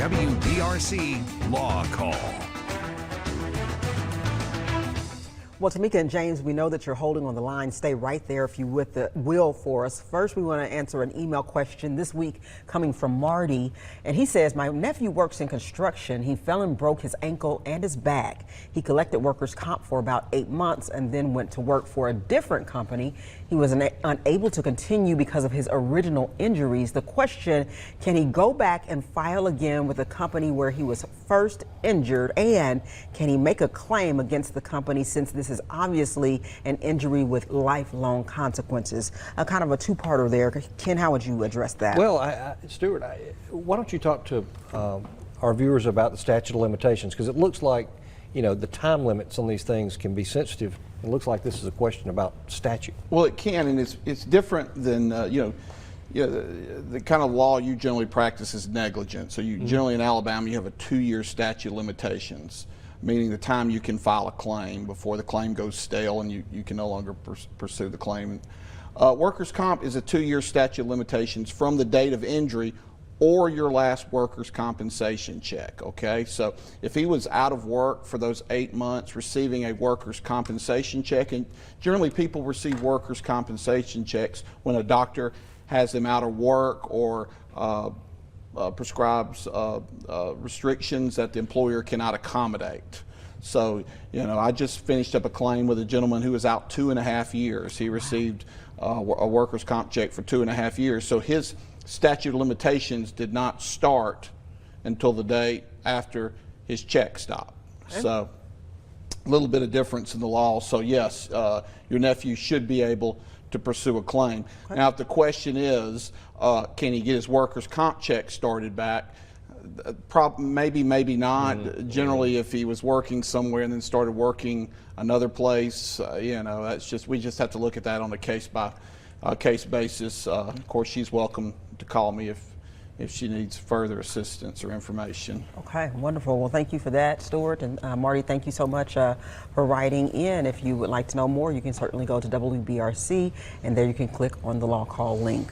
WBRC Law Call. Well, Tamika and James, we know that you're holding on the line. Stay right there if you will for us. First, we want to answer an email question this week coming from Marty. And he says, my nephew works in construction. He fell and broke his ankle and his back. He collected workers' comp for about 8 months and then went to work for a different company. He was unable to continue because of his original injuries. The question, can he go back and file again with the company where he was first injured? And can he make a claim against the company since this is obviously an injury with lifelong consequences? Kind of a two-parter there. Ken, how would you address that? Well, Stuart, why don't you talk to our viewers about the statute of limitations? Because it looks like, you know, the time limits on these things can be sensitive. It looks like this is a question about statute. Well, it can, and it's different than, the kind of law you generally practice is negligent. So you generally in Alabama, you have a 2-year statute of limitations, meaning the time you can file a claim before the claim goes stale and you can no longer pursue the claim. Workers' comp is a 2-year statute of limitations from the date of injury or your last workers' compensation check, okay? So if he was out of work for those 8 months receiving a workers' compensation check, and generally people receive workers' compensation checks when a doctor has them out of work or prescribes restrictions that the employer cannot accommodate. So, I just finished up a claim with a gentleman who was out 2.5 years. He received a workers' comp check for 2.5 years. So his statute of limitations did not start until the day after his check stopped. Okay. So a little bit of difference in the law. So yes, your nephew should be able to pursue a claim. Okay. Now, if the question is, can he get his workers' comp check started back? Maybe, maybe not. Generally, if he was working somewhere and then started working another place, that's just, we just have to look at that on a case by case basis. Of course, she's welcome to call me if she needs further assistance or information. Okay, wonderful. Well, thank you for that, Stuart. And Marty, thank you so much for writing in. If you would like to know more, you can certainly go to WBRC, and there you can click on the Law Call link.